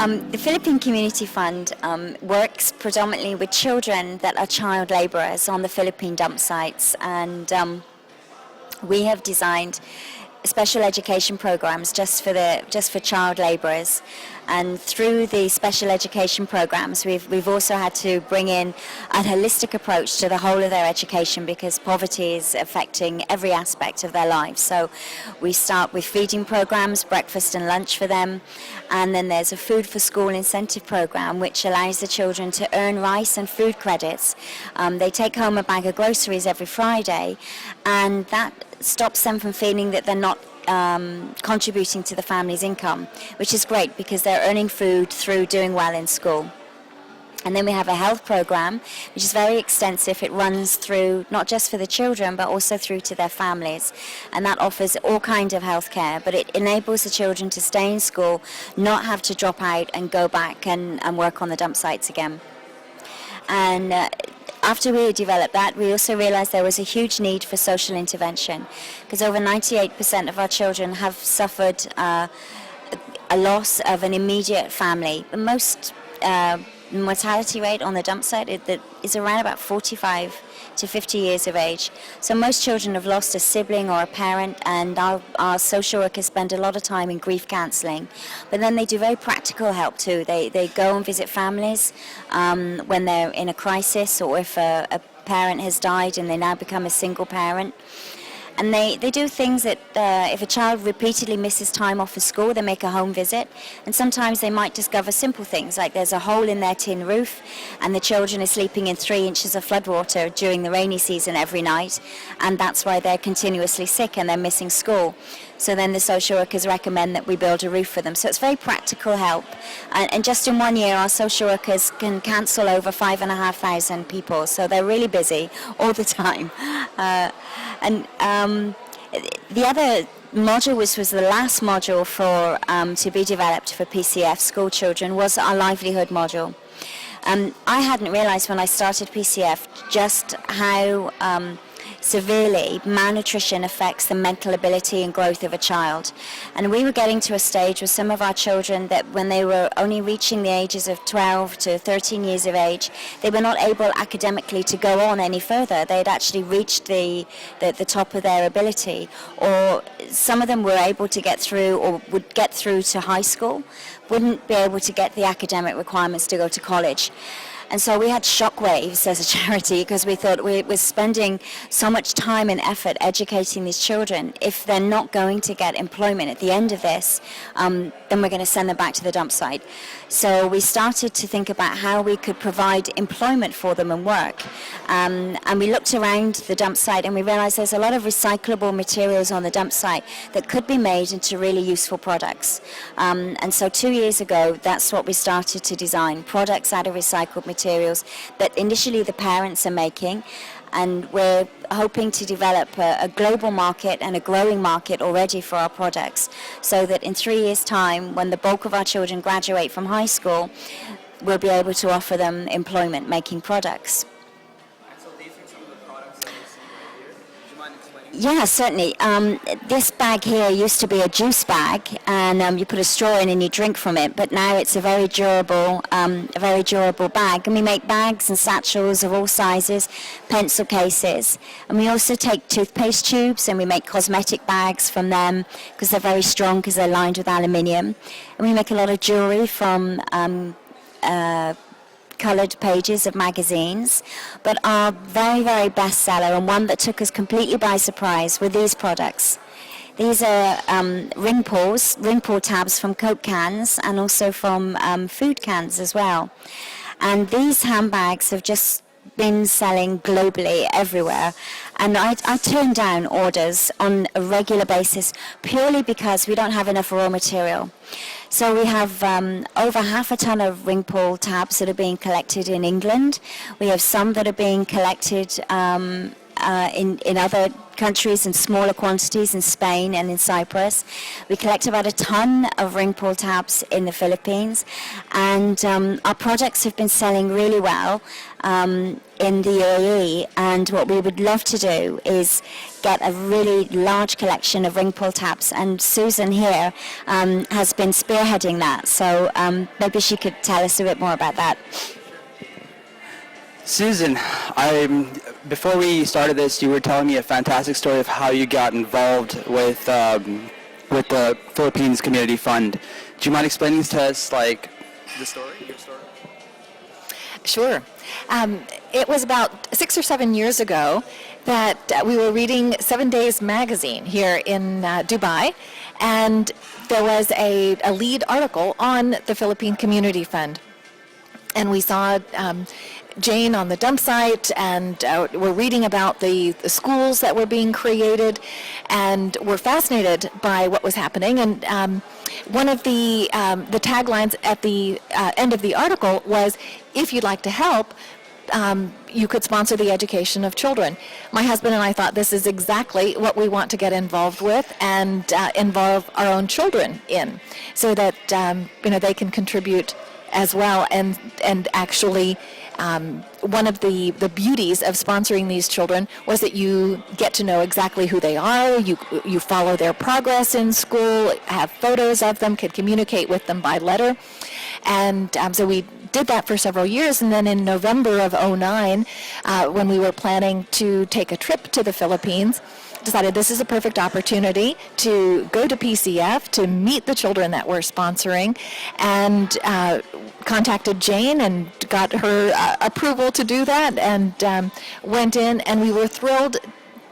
The Philippine Community Fund works predominantly with children that are child laborers on the Philippine dump sites, and we have designed special education programs just for child laborers. And through the special education programs, we've also had to bring in a holistic approach to the whole of their education, because poverty is affecting every aspect of their lives. So we start with feeding programs, breakfast and lunch for them, and then there's a food for school incentive program which allows the children to earn rice and food credits. They take home a bag of groceries every Friday, and that stops them from feeling that they're not contributing to the family's income, which is great because they're earning food through doing well in school. And then we have a health program, which is very extensive. It runs through not just for the children, but also through to their families. And that offers all kinds of health care, but it enables the children to stay in school, not have to drop out and go back and work on the dump sites again. And after we developed that, we also realized there was a huge need for social intervention, because over 98% of our children have suffered a loss of an immediate family. The most mortality rate on the dump site is around about 45 to 50 years of age. So most children have lost a sibling or a parent, and our social workers spend a lot of time in grief counselling. But then they do very practical help too. They go and visit families when they're in a crisis, or if a parent has died and they now become a single parent. And they do things that if a child repeatedly misses time off of school, they make a home visit. And sometimes they might discover simple things, like there's a hole in their tin roof and the children are sleeping in 3 inches of floodwater during the rainy season every night, and that's why they're continuously sick and they're missing school. So then the social workers recommend that we build a roof for them. So it's very practical help. And just in 1 year, our social workers can counsel over 5,500 people. So they're really busy all the time. The other module, which was the last module to be developed for PCF school children, was our livelihood module. I hadn't realized when I started PCF just how severely malnutrition affects the mental ability and growth of a child. And we were getting to a stage with some of our children that when they were only reaching the ages of 12 to 13 years of age, they were not able academically to go on any further. They had actually reached the top of their ability, or some of them were able to get through, or would get through to high school, wouldn't be able to get the academic requirements to go to college. And so we had shockwaves as a charity, because we thought we were spending so much time and effort educating these children. If they're not going to get employment at the end of this, then we're going to send them back to the dump site. So we started to think about how we could provide employment for them and work. And we looked around the dump site and we realized there's a lot of recyclable materials on the dump site that could be made into really useful products. And so 2 years ago, that's what we started to design, products out of recycled materials that initially the parents are making. And we're hoping to develop a global market and a growing market already for our products, so that in 3 years' time, when the bulk of our children graduate from high school, we'll be able to offer them employment making products. So these are some of the products that you see right here. Would you mind explaining? Yeah, certainly. This bag here used to be a juice bag, and you put a straw in and you drink from it. But now it's a very durable bag. And we make bags and satchels of all sizes, pencil cases, and we also take toothpaste tubes and we make cosmetic bags from them because they're very strong because they're lined with aluminium. And we make a lot of jewelry from coloured pages of magazines, but our very, very best seller, and one that took us completely by surprise, were these products. These are ring pull tabs from Coke cans and also from food cans as well. And these handbags have just been selling globally everywhere. And I turn down orders on a regular basis purely because we don't have enough raw material. So we have over 1/2 ton of ring pull tabs that are being collected in England. We have some that are being collected in other countries in smaller quantities in Spain and in Cyprus. We collect about a ton of ring pull tabs in the Philippines, and our projects have been selling really well in the UAE. And what we would love to do is get a really large collection of ring pull tabs, and Susan here has been spearheading that. So maybe she could tell us a bit more about that. Susan, before we started this, you were telling me a fantastic story of how you got involved with the Philippines Community Fund. Do you mind explaining to us, like, the story, your story? Sure. It was about 6 or 7 years ago that we were reading 7 Days magazine here in Dubai, and there was a lead article on the Philippine Community Fund. And we saw Jane on the dump site, and we're reading about the schools that were being created, and we're fascinated by what was happening. And one of the taglines at the end of the article was, if you'd like to help, you could sponsor the education of children. My husband and I thought this is exactly what we want to get involved with and involve our own children in, so that they can contribute as well. And actually, one of the beauties of sponsoring these children was that you get to know exactly who they are. You follow their progress in school, have photos of them, could communicate with them by letter. And so we did that for several years. And then in November of '09, when we were planning to take a trip to the Philippines, decided this is a perfect opportunity to go to PCF, to meet the children that we're sponsoring, and contacted Jane and got her approval to do that, and went in, and we were thrilled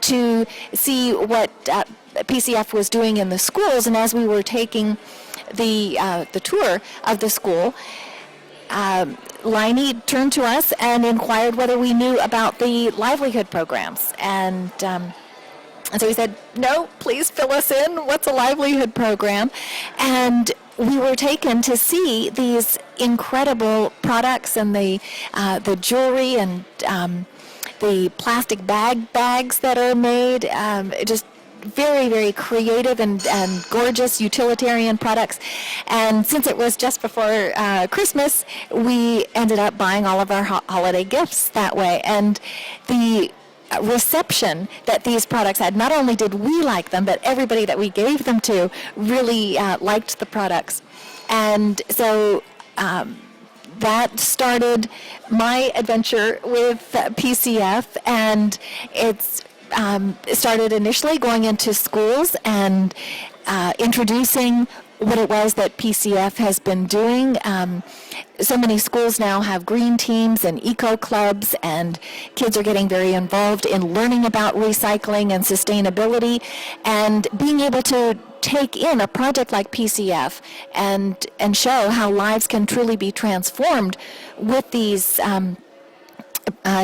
to see what PCF was doing in the schools. And as we were taking the tour of the school, Lainey turned to us and inquired whether we knew about the livelihood programs. And so we said, no, please fill us in. What's a livelihood program? And we were taken to see these incredible products, and the jewelry, and the plastic bags that are made, just very, very creative and gorgeous utilitarian products. And since it was just before Christmas, we ended up buying all of our holiday gifts that way. And the reception that these products had, not only did we like them, but everybody that we gave them to really liked the products. And so that started my adventure with PCF, and it started initially going into schools and introducing what it was that PCF has been doing. So many schools now have green teams and eco clubs, and kids are getting very involved in learning about recycling and sustainability, and being able to take in a project like PCF and show how lives can truly be transformed with these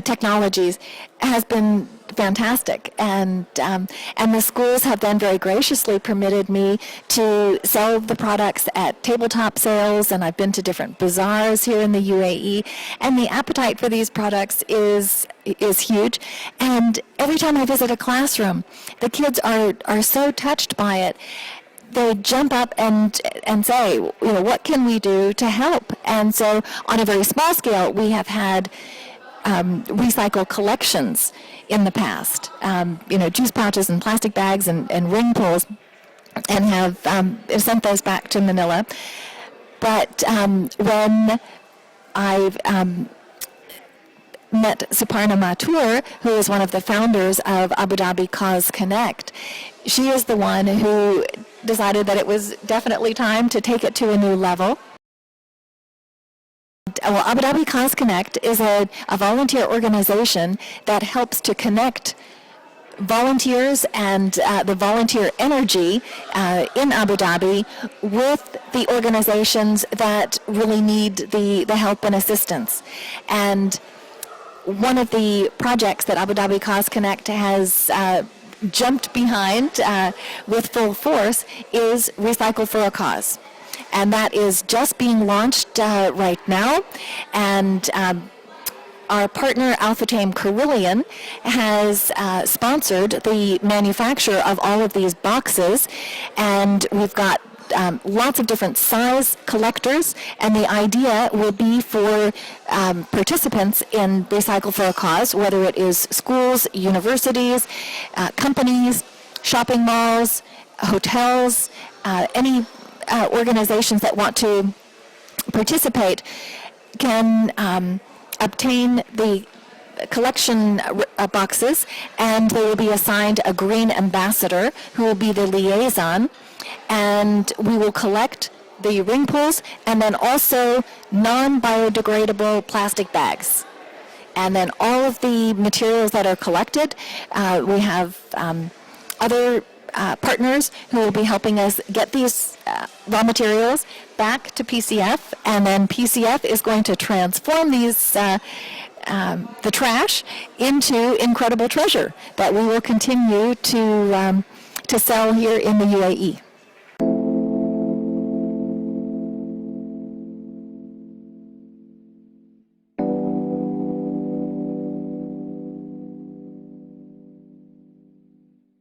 technologies has been fantastic. And the schools have then very graciously permitted me to sell the products at tabletop sales, and I've been to different bazaars here in the UAE, and the appetite for these products is huge. And every time I visit a classroom, the kids are so touched by it. They jump up and say, what can we do to help? And so on a very small scale, we have had recycle collections in the past, juice pouches and plastic bags and ring pulls, and have sent those back to Manila. But when I've met Suparna Mathur, who is one of the founders of Abu Dhabi Cause Connect, she is the one who decided that it was definitely time to take it to a new level. Well, Abu Dhabi Cause Connect is a volunteer organization that helps to connect volunteers and the volunteer energy in Abu Dhabi with the organizations that really need the help and assistance. And one of the projects that Abu Dhabi Cause Connect has jumped behind with full force is Recycle for a Cause. And that is just being launched right now. And our partner Alphatame Carillion has sponsored the manufacture of all of these boxes, and we've got lots of different size collectors, and the idea will be for participants in Recycle for a Cause, whether it is schools, universities, companies, shopping malls, hotels, any organizations that want to participate can obtain the collection boxes, and they will be assigned a green ambassador who will be the liaison, and we will collect the ring pulls and then also non-biodegradable plastic bags. And then all of the materials that are collected, we have other partners who will be helping us get these raw materials back to PCF, and then PCF is going to transform these the trash into incredible treasure that we will continue to sell here in the UAE.